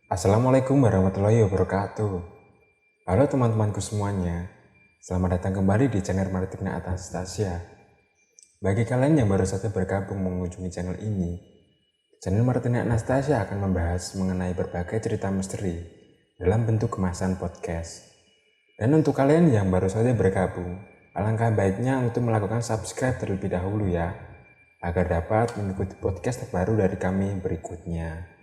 Assalamualaikum warahmatullahi wabarakatuh. Halo teman-temanku semuanya, selamat datang kembali di channel Martina Anastasia. Bagi kalian yang baru saja bergabung mengunjungi channel ini, channel Martina Anastasia akan membahas mengenai berbagai cerita misteri dalam bentuk kemasan podcast. Dan untuk kalian yang baru saja bergabung, alangkah baiknya untuk melakukan subscribe terlebih dahulu ya, agar dapat mengikuti podcast terbaru dari kami berikutnya.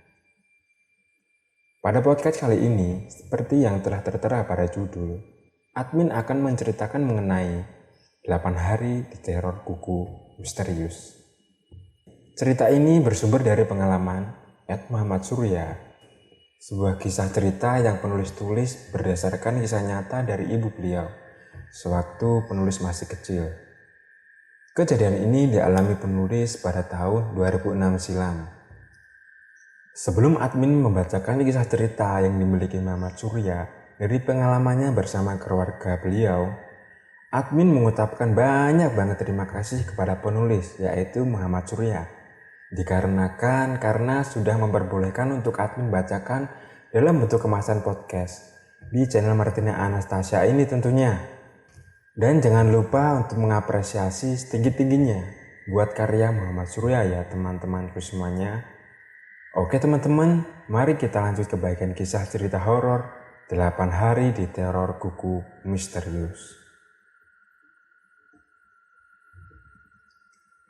Pada podcast kali ini, seperti yang telah tertera pada judul, admin akan menceritakan mengenai 8 hari di teror kuku misterius. Cerita ini bersumber dari pengalaman Muhammad Surya, sebuah kisah cerita yang penulis tulis berdasarkan kisah nyata dari ibu beliau, sewaktu penulis masih kecil. Kejadian ini dialami penulis pada tahun 2006 silam. Sebelum admin membacakan kisah cerita yang dimiliki Muhammad Surya dari pengalamannya bersama keluarga beliau, admin mengucapkan banyak banget terima kasih kepada penulis, yaitu Muhammad Surya. Dikarenakan karena sudah memperbolehkan untuk admin bacakan dalam bentuk kemasan podcast di channel Martina Anastasia ini tentunya. Dan jangan lupa untuk mengapresiasi setinggi-tingginya buat karya Muhammad Surya ya teman-temanku semuanya. Oke teman-teman, mari kita lanjut ke bagian kisah cerita horor 8 hari di teror kuku misterius.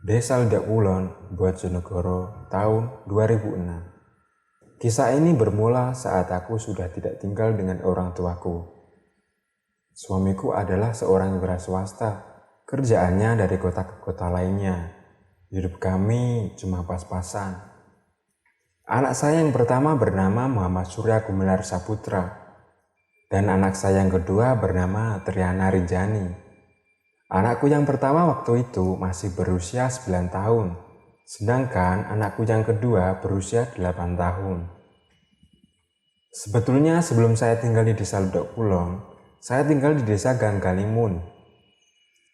Desa Ledak Kulon, Bojonegoro, tahun 2006. Kisah ini bermula saat aku sudah tidak tinggal dengan orang tuaku. Suamiku adalah seorang wira swasta, kerjaannya dari kota ke kota lainnya. Hidup kami cuma pas-pasan. Anak saya yang pertama bernama Muhammad Surya Gumelar Saputra, dan anak saya yang kedua bernama Triana Rinjani. Anakku yang pertama waktu itu masih berusia 9 tahun, sedangkan anakku yang kedua berusia 8 tahun. Sebetulnya sebelum saya tinggal di desa Ledak Kulon, saya tinggal di desa Gang Kalimun.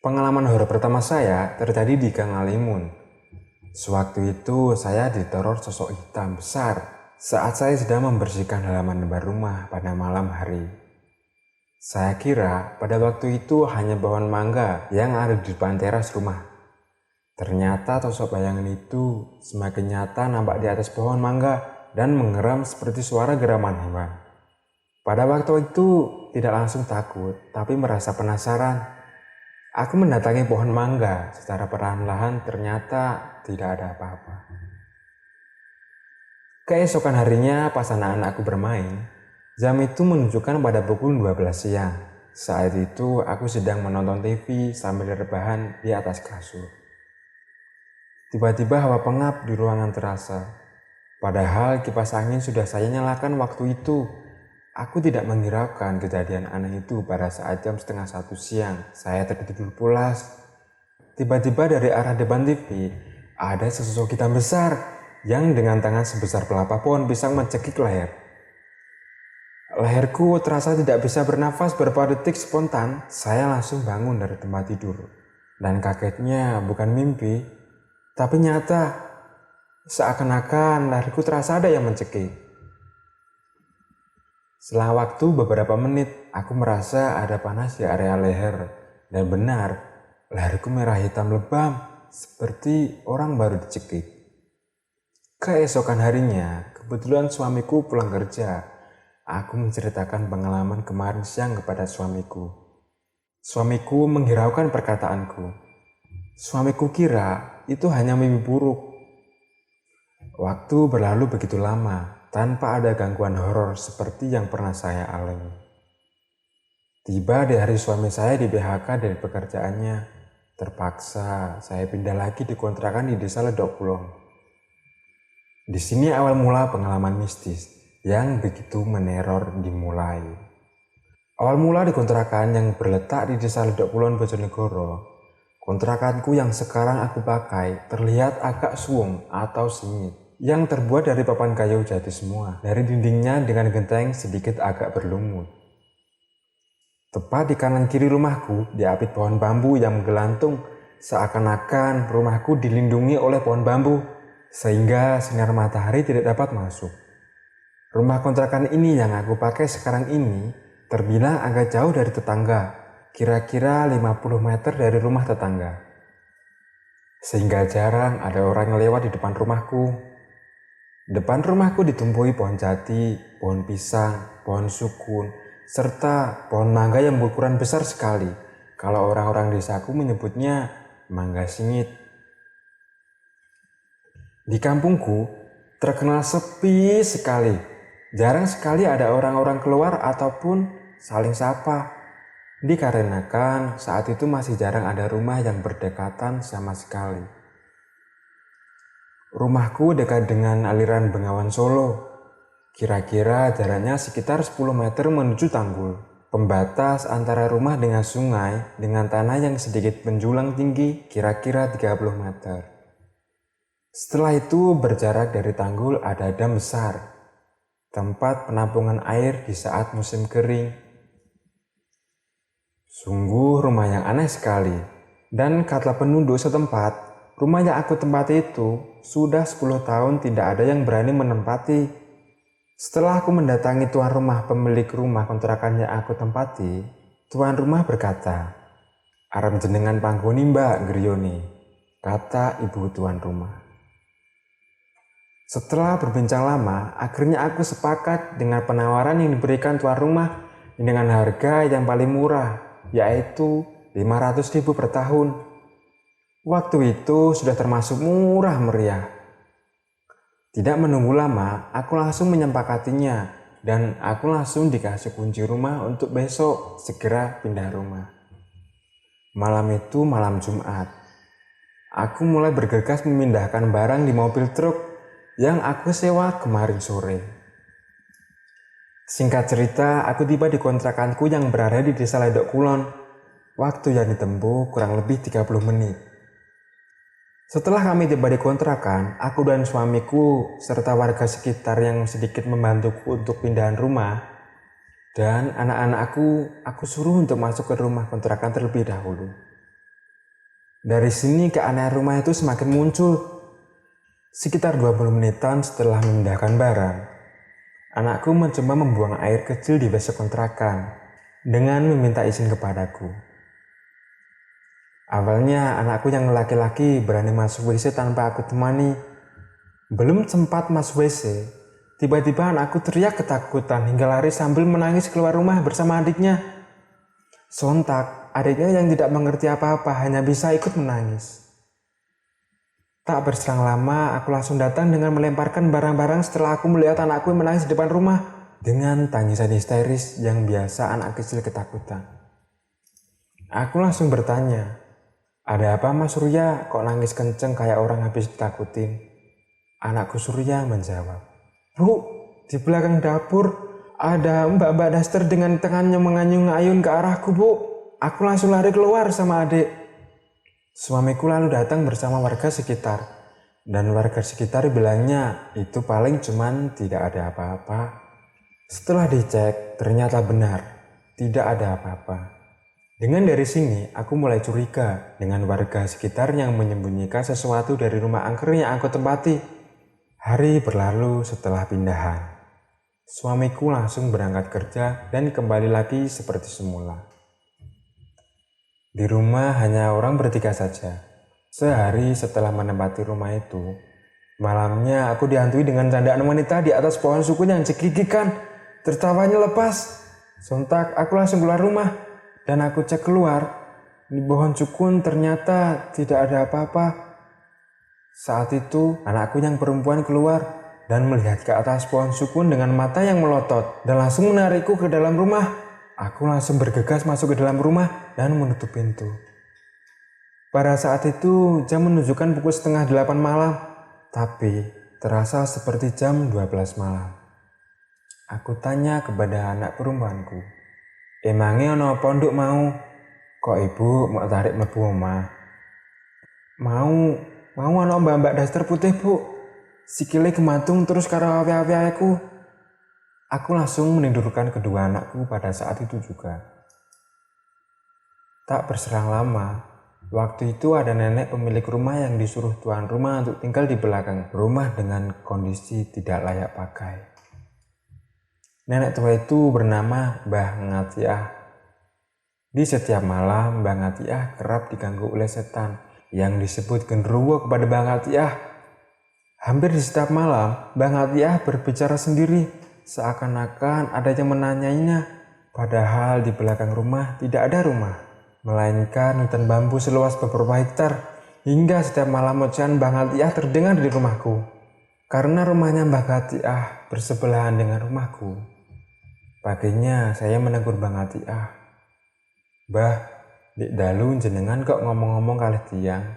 Pengalaman horor pertama saya terjadi di Gang Kalimun. Sewaktu itu saya diteror sosok hitam besar saat saya sedang membersihkan halaman depan rumah pada malam hari. Saya kira pada waktu itu hanya pohon mangga yang ada di depan teras rumah. Ternyata sosok bayangan itu semakin nyata nampak di atas pohon mangga dan mengeram seperti suara geraman hewan. Pada waktu itu tidak langsung takut, tapi merasa penasaran. Aku mendatangi pohon mangga secara perlahan-lahan, ternyata tidak ada apa-apa. Keesokan harinya pas anak-anakku bermain, jam itu menunjukkan pada pukul 12 siang. Saat itu aku sedang menonton TV sambil rebahan di atas kasur. Tiba-tiba hawa pengap di ruangan terasa. Padahal kipas angin sudah saya nyalakan waktu itu. Aku tidak menghiraukan kejadian aneh itu pada saat jam 12:30 siang. Saya tertidur pulas. Tiba-tiba dari arah depan TV, ada sesosok hitam besar yang dengan tangan sebesar pelapa pohon pisang mencekik leher. Leherku terasa tidak bisa bernafas beberapa detik spontan. Saya langsung bangun dari tempat tidur. Dan kagetnya bukan mimpi, tapi nyata. Seakan-akan leherku terasa ada yang mencekik. Setelah waktu beberapa menit, aku merasa ada panas di area leher. Dan benar, leherku merah hitam lebam, seperti orang baru dicekik. Keesokan harinya, kebetulan suamiku pulang kerja. Aku menceritakan pengalaman kemarin siang kepada suamiku. Suamiku menghiraukan perkataanku. Suamiku kira itu hanya mimpi buruk. Waktu berlalu begitu lama, tanpa ada gangguan horor seperti yang pernah saya alami. Tiba di hari suami saya di PHK dari pekerjaannya, terpaksa saya pindah lagi di kontrakan di desa Ledak Kulon. Di sini awal mula pengalaman mistis yang begitu meneror dimulai. Awal mula di kontrakan yang berletak di desa Ledak Kulon, Bojonegoro, kontrakanku yang sekarang aku pakai terlihat agak suwung atau sengit, yang terbuat dari papan kayu jati semua. Dari dindingnya dengan genteng sedikit agak berlumut. Tepat di kanan kiri rumahku diapit pohon bambu yang menggelantung, seakan-akan rumahku dilindungi oleh pohon bambu, sehingga sinar matahari tidak dapat masuk. Rumah kontrakan ini yang aku pakai sekarang ini terbilang agak jauh dari tetangga, kira-kira 50 meter dari rumah tetangga. Sehingga jarang ada orang yang lewat di depan rumahku. Depan rumahku ditumbuhi pohon jati, pohon pisang, pohon sukun, serta pohon mangga yang berukuran besar sekali. Kalau orang-orang desaku menyebutnya mangga singit. Di kampungku terkenal sepi sekali. Jarang sekali ada orang-orang keluar ataupun saling sapa. Dikarenakan saat itu masih jarang ada rumah yang berdekatan sama sekali. Rumahku dekat dengan aliran Bengawan Solo. Kira-kira jaraknya sekitar 10 meter menuju tanggul. Pembatas antara rumah dengan sungai dengan tanah yang sedikit menjulang tinggi kira-kira 30 meter. Setelah itu berjarak dari tanggul ada dam besar, tempat penampungan air di saat musim kering. Sungguh rumah yang aneh sekali, dan kata penduduk setempat, rumah yang aku tempati itu sudah 10 tahun tidak ada yang berani menempati. Setelah aku mendatangi tuan rumah pemilik rumah kontrakan yang aku tempati, tuan rumah berkata, "Arep jenengan panggoni Mbak Grioni," kata ibu tuan rumah. Setelah berbincang lama, akhirnya aku sepakat dengan penawaran yang diberikan tuan rumah dengan harga yang paling murah, yaitu 500.000 per tahun. Waktu itu sudah termasuk murah meriah. Tidak menunggu lama, aku langsung menyepakatinya dan aku langsung dikasih kunci rumah untuk besok segera pindah rumah. Malam itu malam Jumat. Aku mulai bergegas memindahkan barang di mobil truk yang aku sewa kemarin sore. Singkat cerita, aku tiba di kontrakanku yang berada di Desa Ledok Kulon. Waktu yang ditempuh kurang lebih 30 menit. Setelah kami tiba di kontrakan, aku dan suamiku serta warga sekitar yang sedikit membantuku untuk pindahan rumah dan anak-anak aku suruh untuk masuk ke rumah kontrakan terlebih dahulu. Dari sini keanehan rumah itu semakin muncul. Sekitar 20 menitan setelah memindahkan barang, anakku mencoba membuang air kecil di WC kontrakan dengan meminta izin kepadaku. Awalnya anakku yang laki-laki berani masuk WC tanpa aku temani. Belum sempat masuk WC, tiba-tiba anakku teriak ketakutan hingga lari sambil menangis keluar rumah bersama adiknya. Sontak, adiknya yang tidak mengerti apa-apa hanya bisa ikut menangis. Tak berselang lama, aku langsung datang dengan melemparkan barang-barang setelah aku melihat anakku menangis di depan rumah dengan tangisan histeris yang biasa anak kecil ketakutan. Aku langsung bertanya, "Ada apa Mas Surya? Kok nangis kenceng kayak orang habis ditakutin?" Anakku Surya menjawab, "Bu, di belakang dapur ada mbak-mbak daster dengan tangannya menganyung-ayun ke arahku, Bu." Aku langsung lari keluar sama adik. Suamiku lalu datang bersama warga sekitar. Dan warga sekitar bilangnya itu paling cuman tidak ada apa-apa. Setelah dicek, ternyata benar, tidak ada apa-apa. Dengan dari sini, aku mulai curiga dengan warga sekitar yang menyembunyikan sesuatu dari rumah angker yang aku tempati. Hari berlalu setelah pindahan. Suamiku langsung berangkat kerja dan kembali lagi seperti semula. Di rumah hanya orang bertiga saja. Sehari setelah menempati rumah itu, malamnya aku dihantui dengan candaan wanita di atas pohon sukun yang cekikikan. Tertawanya lepas. Sontak aku langsung keluar rumah. Dan aku cek keluar, di pohon sukun ternyata tidak ada apa-apa. Saat itu, anakku yang perempuan keluar dan melihat ke atas pohon sukun dengan mata yang melotot dan langsung menarikku ke dalam rumah. Aku langsung bergegas masuk ke dalam rumah dan menutup pintu. Pada saat itu, jam menunjukkan pukul setengah 8 malam, tapi terasa seperti jam 12 malam. Aku tanya kepada anak perempuanku, "Emangnya ono pondok mau? Kok ibu mau tarik mlebu omah?" Mau ono mbak-mbak daster putih, Bu. Sikile gemantung terus karo awe-awe aku. Aku langsung menidurkan kedua anakku pada saat itu juga. Tak berselang lama, waktu itu ada nenek pemilik rumah yang disuruh tuan rumah untuk tinggal di belakang rumah dengan kondisi tidak layak pakai. Nenek tua itu bernama Mbah Ngatiah. Di setiap malam, Mbah Ngatiah kerap diganggu oleh setan yang disebut genderuwo kepada Mbah Ngatiah. Hampir di setiap malam, Mbah Ngatiah berbicara sendiri, seakan-akan ada yang menanyainya. Padahal di belakang rumah tidak ada rumah, melainkan hutan bambu seluas beberapa hektar. Hingga setiap malam ocehan Mbah Ngatiah terdengar di rumahku. Karena rumahnya Mbah Ngatiah bersebelahan dengan rumahku. Paginya saya menegur Mbah Ngatiah. "Mbah, dik dalu jenengan kok ngomong-ngomong kalih tiang.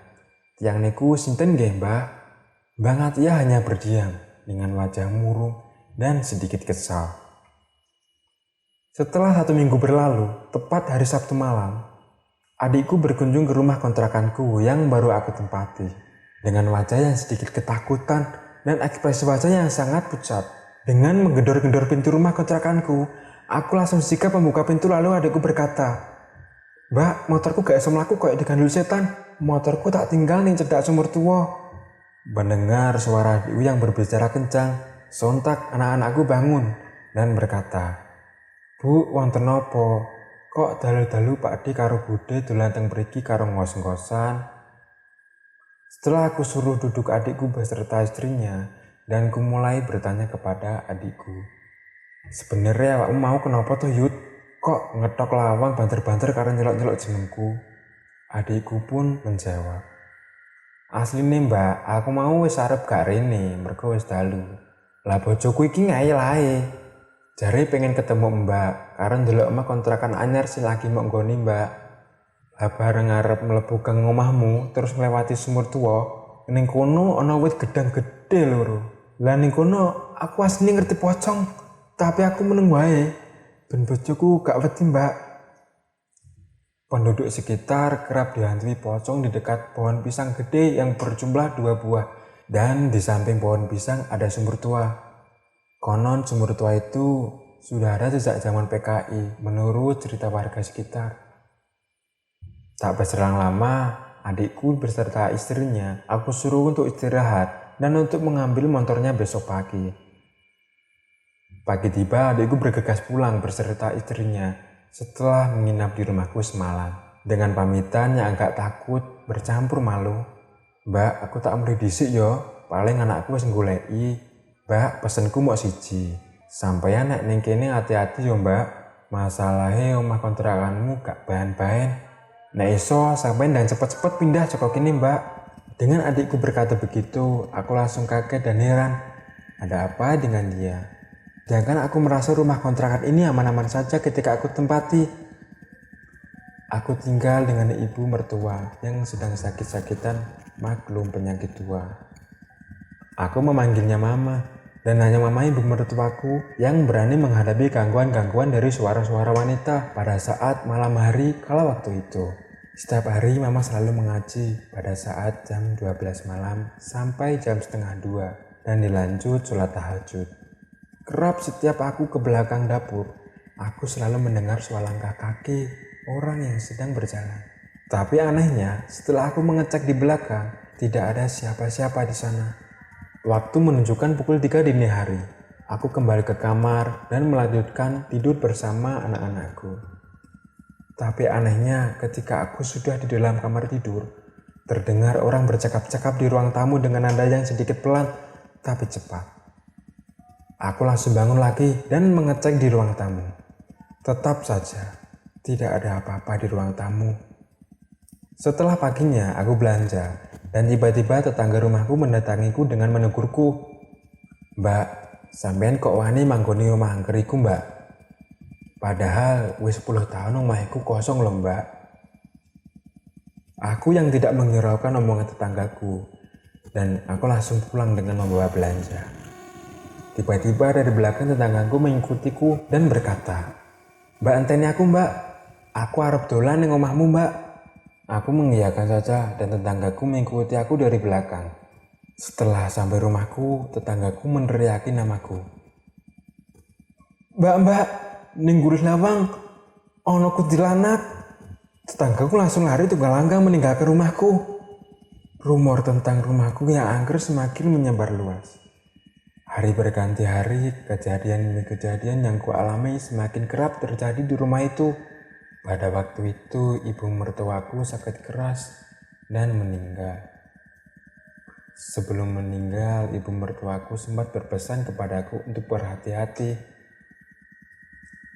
Tiang niku sinten nggih, Mbah?" Mbah Ngatiah hanya berdiam dengan wajah murung dan sedikit kesal. Setelah 1 minggu berlalu, tepat hari Sabtu malam, adikku berkunjung ke rumah kontrakanku yang baru aku tempati. Dengan wajah yang sedikit ketakutan dan ekspresi wajah yang sangat pucat. Dengan menggedor-gedor pintu rumah kontrakanku, aku langsung sigap membuka pintu lalu adikku berkata, "Mbak, motorku gak iso mlaku koyo digandul setan. Motorku tak tinggal ning cedak sumur tua." Mendengar suara adikku yang berbicara kencang, sontak anak-anakku bangun dan berkata, "Bu, wonten napa? Kok dalu-dalu Pak D karo Bude dolan teng mriki karo ngos-ngosan?" Setelah aku suruh duduk adikku beserta istrinya, dan ku mulai bertanya kepada adikku, "Sebenarnya awakmu mau kenapa tuh Yud? Kok ngetok lawang banter-banter karo nyelok-nyelok jenengku?" Adikku pun menjawab, "Asline Mbak, aku mau wis arep gak rene, mergo wis dalu. Lah bojoku iki ngayel ae. Jare pengen ketemu Mbak, karo ndelok omah kontrakan anyar sing lagi mok nggone Mbak. Lah bareng arep mlebu gang omahmu terus nglewati sumur tua, ning kono ana wit gedang gede loro. Lah ning kono aku asline ngerti pocong, tapi aku meneng wae. Ben bojoku gak wedi, Mbak." Penduduk sekitar kerap dihantui pocong di dekat pohon pisang gede yang berjumlah 2 buah, dan di samping pohon pisang ada sumur tua. Konon sumur tua itu sudah ada sejak zaman PKI menurut cerita warga sekitar. Tak berselang lama, adikku beserta istrinya aku suruh untuk istirahat dan untuk mengambil motornya besok pagi. Pagi tiba, adikku bergegas pulang beserta istrinya setelah menginap di rumahku semalam. Dengan pamitan yang agak takut bercampur malu, "Mbak, aku tak mrih dhisik yo, paling anakku wis nggoleki. Mbak, pesenku mok siji. Sampeyan nek ning kene hati-hati yo, Mbak. Masalahe omah kontrakanmu gak bahan-bahan. Nek iso sampeyan dan cepet-cepet pindah saka kene, Mbak." Dengan adikku berkata begitu, aku langsung kaget dan heran. Ada apa dengan dia? Sedangkan aku merasa rumah kontrakan ini aman-aman saja ketika aku tempati. Aku tinggal dengan ibu mertua yang sedang sakit-sakitan maklum penyakit tua. Aku memanggilnya Mama, dan hanya Mama ibu mertuaku yang berani menghadapi gangguan-gangguan dari suara-suara wanita pada saat malam hari kala waktu itu. Setiap hari Mama selalu mengaji pada saat jam 12 malam sampai jam setengah 2 dan dilanjut sholat tahajud. Kerap setiap aku ke belakang dapur, aku selalu mendengar suara langkah kaki orang yang sedang berjalan. Tapi anehnya, setelah aku mengecek di belakang, tidak ada siapa-siapa di sana. Waktu menunjukkan pukul 3 dini hari. Aku kembali ke kamar dan melanjutkan tidur bersama anak-anakku. Tapi anehnya, ketika aku sudah di dalam kamar tidur, terdengar orang bercakap-cakap di ruang tamu dengan nada yang sedikit pelan, tapi cepat. Aku langsung bangun lagi dan mengecek di ruang tamu. Tetap saja, tidak ada apa-apa di ruang tamu. Setelah paginya, aku belanja, dan tiba-tiba tetangga rumahku mendatangiku dengan menegurku. "Mbak, sampean kok wani manggoni rumah angkeriku, Mbak? Padahal wis 10 tahun omahku kosong loh, Mbak." Aku yang tidak menghiraukan omongan tetanggaku, dan aku langsung pulang dengan membawa belanja. Tiba-tiba dari belakang tetanggaku mengikutiku dan berkata, "Mbak, enteni aku, Mbak. Aku arep dolan ning omahmu, Mbak." Aku mengiyakan saja dan tetanggaku mengikuti aku dari belakang. Setelah sampai rumahku, tetanggaku meneriaki namaku. Mbak, ning gurih lawang, ono kuntilanak." Tetanggaku langsung lari tunggal langgang meninggalkan rumahku. Rumor tentang rumahku yang angker semakin menyebar luas. Hari berganti hari, kejadian demi kejadian yang kualami semakin kerap terjadi di rumah itu. Pada waktu itu, ibu mertuaku sakit keras dan meninggal. Sebelum meninggal, ibu mertuaku sempat berpesan kepadaku untuk berhati-hati.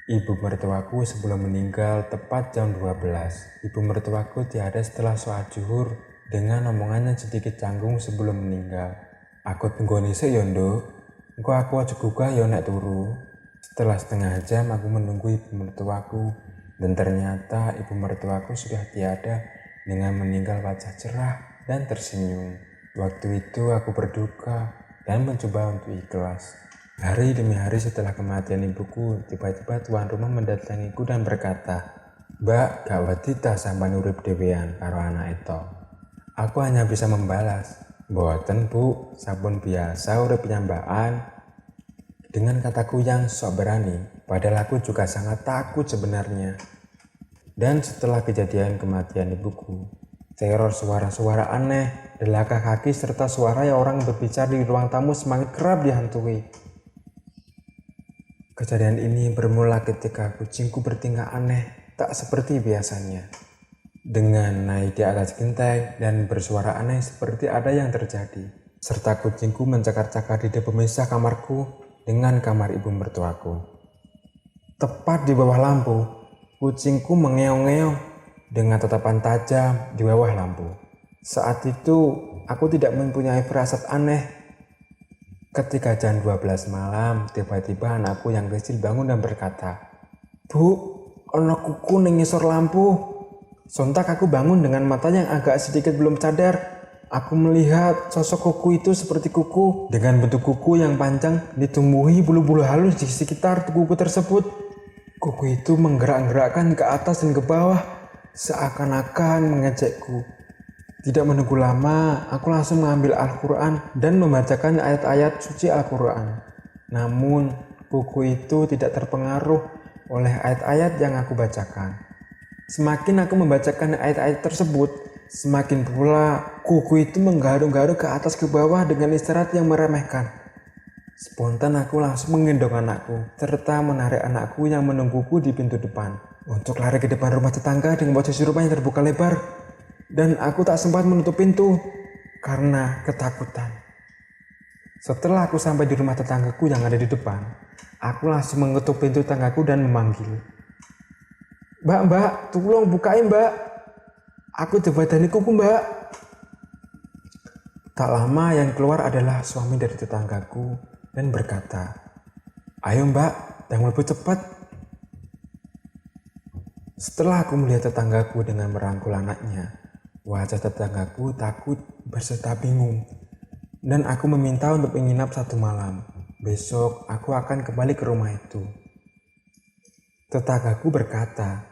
Ibu mertuaku sebelum meninggal tepat jam 12. Ibu mertuaku tiada setelah sholat zuhur dengan omongan yang sedikit canggung sebelum meninggal. Aku tunggoni seyondo. Engko aku aja gugah ya nek turu. Setelah setengah jam aku menunggu ibu mertuaku dan ternyata ibu mertuaku sudah tiada dengan meninggal wajah cerah dan tersenyum. Waktu itu aku berduka dan mencoba untuk ikhlas. Hari demi hari setelah kematian ibuku, tiba-tiba tuan rumah mendatangiku dan berkata, "Mbak, gak wedi ta sampeyan urip dhewean karo anak itu." Aku hanya bisa membalas, "Mboten Bu, sampun biasa urip piyambakan." Dengan kataku yang sok berani, padahal aku juga sangat takut sebenarnya. Dan setelah kejadian kematian ibuku, teror suara-suara aneh, delaka kaki serta suara yang orang berbicara di ruang tamu semakin kerap dihantui. Kejadian ini bermula ketika kucingku bertingkah aneh, tak seperti biasanya. Dengan naik di atas genteng dan bersuara aneh seperti ada yang terjadi. Serta kucingku mencakar-cakar di pemisah kamarku dengan kamar ibu mertuaku. Tepat di bawah lampu, kucingku mengeong-ngeong dengan tatapan tajam di bawah lampu. Saat itu, aku tidak mempunyai firasat aneh. Ketika jam 12 malam, tiba-tiba anakku yang kecil bangun dan berkata, "Bu, ono kuku ning ngisor lampu." Sontak aku bangun dengan mata yang agak sedikit belum sadar. Aku melihat sosok kuku itu seperti kuku dengan bentuk kuku yang panjang ditumbuhi bulu-bulu halus di sekitar kuku tersebut. Kuku itu menggerak-gerakkan ke atas dan ke bawah seakan-akan mengejekku. Tidak menunggu lama, aku langsung mengambil Al-Quran dan membacakan ayat-ayat suci Al-Quran. Namun, kuku itu tidak terpengaruh oleh ayat-ayat yang aku bacakan. Semakin aku membacakan ayat-ayat tersebut, semakin pula kuku itu menggaruk-garuk ke atas ke bawah dengan isyarat yang meremehkan. Spontan aku langsung menggendong anakku, serta menarik anakku yang menungguku di pintu depan untuk lari ke depan rumah tetangga dengan posisi rumah yang terbuka lebar. Dan aku tak sempat menutup pintu karena ketakutan. Setelah aku sampai di rumah tetanggaku yang ada di depan, aku langsung mengetuk pintu tetanggaku dan memanggil, Mbak, tolong bukain Mbak. Aku dibadani kuku Mbak." Tak lama yang keluar adalah suami dari tetanggaku dan berkata, "Ayo Mbak, yang lebih cepat." Setelah aku melihat tetanggaku dengan merangkul anaknya, wajah tetanggaku takut berserta bingung. Dan aku meminta untuk menginap 1 malam. Besok aku akan kembali ke rumah itu. Tetanggaku berkata,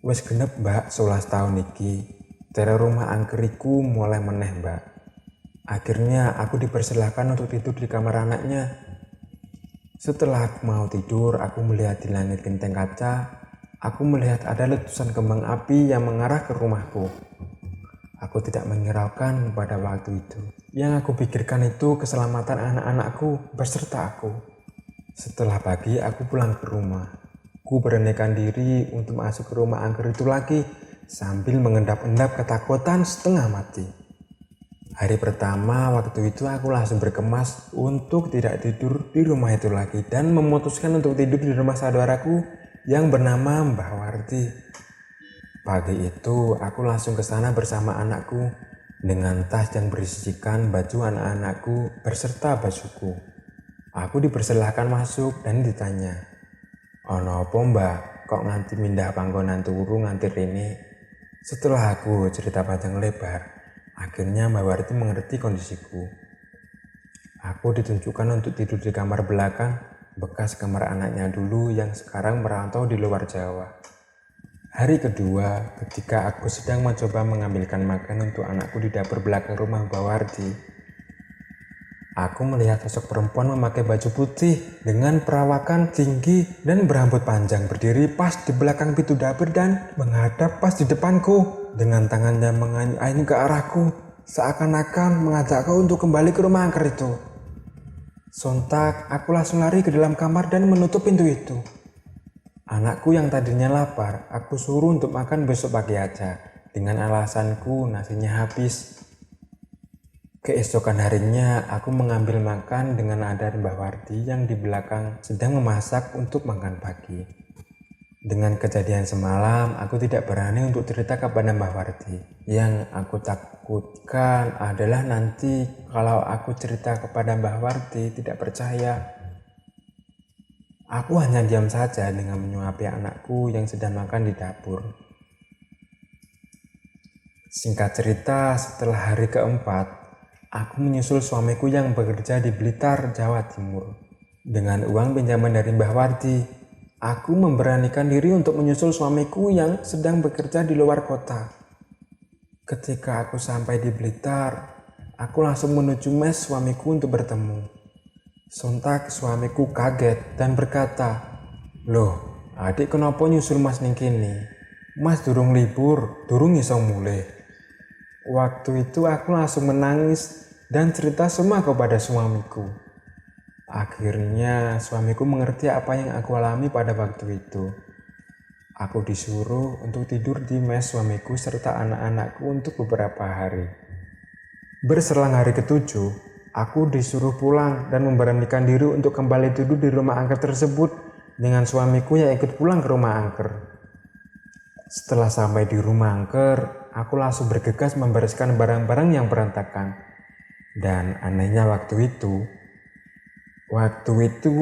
"Wes genep Mbak 11 tahun iki, teror rumah angkeriku mulai meneh Mbak." Akhirnya aku dipersilahkan untuk tidur di kamar anaknya. Setelah aku mau tidur, aku melihat di langit genteng kaca, aku melihat ada letusan kembang api yang mengarah ke rumahku. Aku tidak menghiraukan pada waktu itu. Yang aku pikirkan itu keselamatan anak-anakku beserta aku. Setelah pagi aku pulang ke rumah. Ku beranikan diri untuk masuk ke rumah angker itu lagi sambil mengendap-endap ketakutan setengah mati. Hari pertama waktu itu aku langsung berkemas untuk tidak tidur di rumah itu lagi dan memutuskan untuk tidur di rumah saudaraku yang bernama Mbah Warti. Pagi itu aku langsung ke sana bersama anakku dengan tas yang berisikan baju anak-anakku beserta bajuku. Aku dipersilahkan masuk dan ditanya, "Ono apa Mbak, kok nganti mindah panggonan turu nganti rene?" Setelah aku cerita panjang lebar, akhirnya Mbak Warti mengerti kondisiku. Aku ditunjukkan untuk tidur di kamar belakang, bekas kamar anaknya dulu yang sekarang merantau di luar Jawa. Hari kedua, ketika aku sedang mencoba mengambilkan makan untuk anakku di dapur belakang rumah Mbak Warti, aku melihat sosok perempuan memakai baju putih dengan perawakan tinggi dan berambut panjang berdiri pas di belakang pintu dapur dan menghadap pas di depanku dengan tangannya mengayun ke arahku seakan-akan mengajakku untuk kembali ke rumah angker itu. Sontak aku langsung lari ke dalam kamar dan menutup pintu itu. Anakku yang tadinya lapar, aku suruh untuk makan besok pagi aja, dengan alasanku nasinya habis. Keesokan harinya aku mengambil makan dengan ada Mbah Wardi yang di belakang sedang memasak untuk makan pagi. Dengan kejadian semalam, aku tidak berani untuk cerita kepada Mbah Wardi. Yang aku takutkan adalah nanti kalau aku cerita kepada Mbah Wardi tidak percaya. Aku hanya diam saja dengan menyuapi anakku yang sedang makan di dapur. Singkat cerita, setelah hari keempat, aku menyusul suamiku yang bekerja di Blitar, Jawa Timur. Dengan uang pinjaman dari Mbah Wardi, aku memberanikan diri untuk menyusul suamiku yang sedang bekerja di luar kota. Ketika aku sampai di Blitar, aku langsung menuju mes suamiku untuk bertemu. Sontak suamiku kaget dan berkata, "Loh, adik kenapa nyusul mas ning kene? Mas durung libur, durung iso mulih." Waktu itu aku langsung menangis dan cerita semua kepada suamiku. Akhirnya suamiku mengerti apa yang aku alami pada waktu itu. Aku disuruh untuk tidur di mes suamiku serta anak-anakku untuk beberapa hari. Berselang hari ketujuh, aku disuruh pulang dan memberanikan diri untuk kembali tidur di rumah angker tersebut dengan suamiku yang ikut pulang ke rumah angker. Setelah sampai di rumah angker, aku langsung bergegas membereskan barang-barang yang berantakan. Dan anehnya waktu itu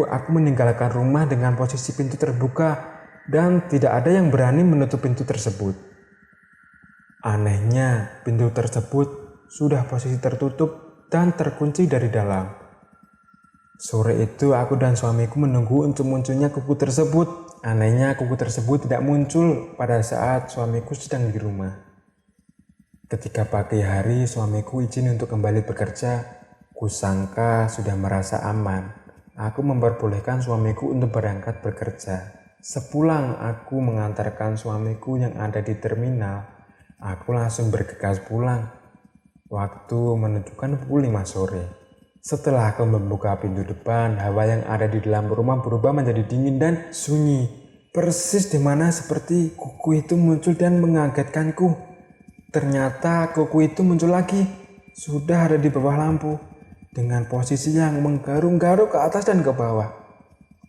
aku meninggalkan rumah dengan posisi pintu terbuka dan tidak ada yang berani menutup pintu tersebut. Anehnya, pintu tersebut sudah posisi tertutup dan terkunci dari dalam. Sore itu aku dan suamiku menunggu untuk munculnya kuku tersebut. Anehnya kuku tersebut tidak muncul pada saat suamiku sedang di rumah. Ketika pagi hari suamiku izin untuk kembali bekerja, kusangka sudah merasa aman. Aku memperbolehkan suamiku untuk berangkat bekerja. Sepulang aku mengantarkan suamiku yang ada di terminal, aku langsung bergegas pulang. Waktu menunjukkan pukul 5 sore. Setelah aku membuka pintu depan, hawa yang ada di dalam rumah berubah menjadi dingin dan sunyi. Persis di mana seperti kuku itu muncul dan mengagetkanku. Ternyata kuku itu muncul lagi, sudah ada di bawah lampu, dengan posisi yang menggaruk-garuk ke atas dan ke bawah.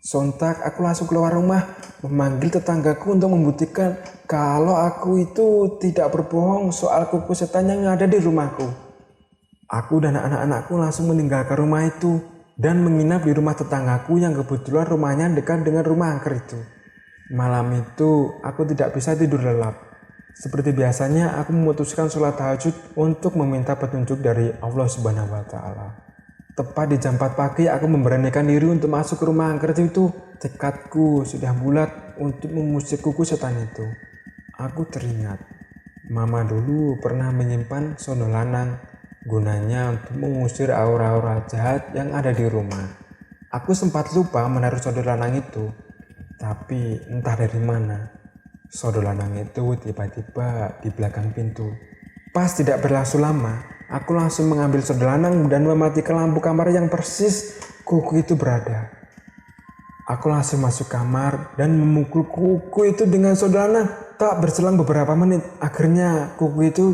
Sontak aku langsung keluar rumah, memanggil tetanggaku untuk membuktikan kalau aku itu tidak berbohong soal kuku setan yang ada di rumahku. Aku dan anak-anakku langsung meninggalkan rumah itu dan menginap di rumah tetanggaku yang kebetulan rumahnya dekat dengan rumah angker itu. Malam itu aku tidak bisa tidur lelap. Seperti biasanya aku memutuskan sholat tahajud untuk meminta petunjuk dari Allah Subhanahu wa Ta'ala. Tepat di jam 4 pagi aku memberanikan diri untuk masuk ke rumah angker itu. Tekadku sudah bulat untuk mengusir kuku setan itu. Aku teringat, mama dulu pernah menyimpan sono lanang gunanya untuk mengusir aura-aura jahat yang ada di rumah. Aku sempat lupa menaruh sodo lanang itu, tapi entah dari mana sodo lanang itu tiba-tiba di belakang pintu. Pas tidak berlangsung lama, aku langsung mengambil sodo lanang dan mematikan lampu kamar yang persis kuku itu berada. Aku langsung masuk kamar dan memukul kuku itu dengan sodo lanang. Tak berselang beberapa menit, akhirnya kuku itu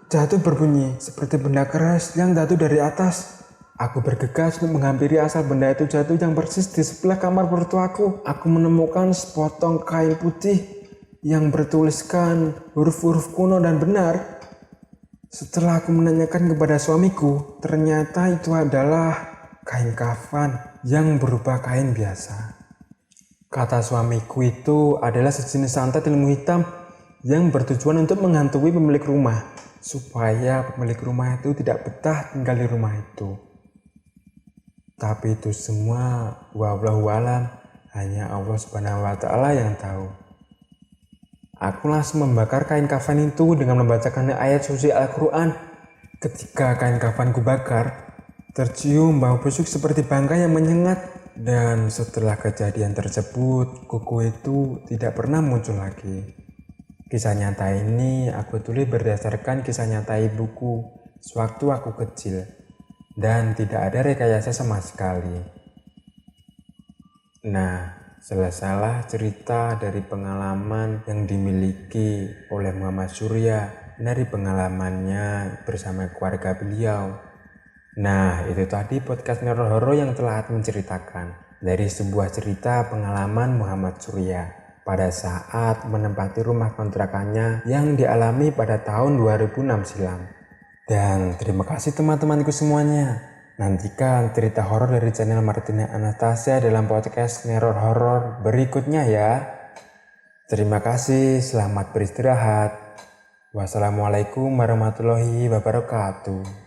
jatuh berbunyi seperti benda keras yang jatuh dari atas. Aku bergegas untuk menghampiri asal benda itu jatuh yang persis di sebelah kamar mertuaku. Aku menemukan sepotong kain putih yang bertuliskan huruf-huruf kuno dan benar. Setelah aku menanyakan kepada suamiku, ternyata itu adalah kain kafan yang berupa kain biasa. Kata suamiku itu adalah sejenis santet ilmu hitam yang bertujuan untuk menghantui pemilik rumah, supaya pemilik rumah itu tidak betah tinggal di rumah itu. Tapi itu semua wallahu alam, hanya Allah Subhanahu wa Ta'ala yang tahu. Aku langsung membakar kain kafan itu dengan membacakan ayat suci Al-Quran. Ketika kain kafan kubakar, tercium bau busuk seperti bangkai yang menyengat. Dan setelah kejadian tersebut, kuku itu tidak pernah muncul lagi. Kisah nyata ini aku tulis berdasarkan kisah nyata ibuku sewaktu aku kecil. Dan tidak ada rekayasa sama sekali. Nah, salah cerita dari pengalaman yang dimiliki oleh Muhammad Surya dari pengalamannya bersama keluarga beliau. Nah, itu tadi podcast Neror Horor yang telah Admin ceritakan dari sebuah cerita pengalaman Muhammad Surya pada saat menempati rumah kontrakannya yang dialami pada tahun 2006 silam. Dan terima kasih teman-temanku semuanya. Nantikan cerita horor dari channel Martina Anastasia dalam podcast Neror Horor berikutnya ya. Terima kasih, selamat beristirahat. Wassalamualaikum warahmatullahi wabarakatuh.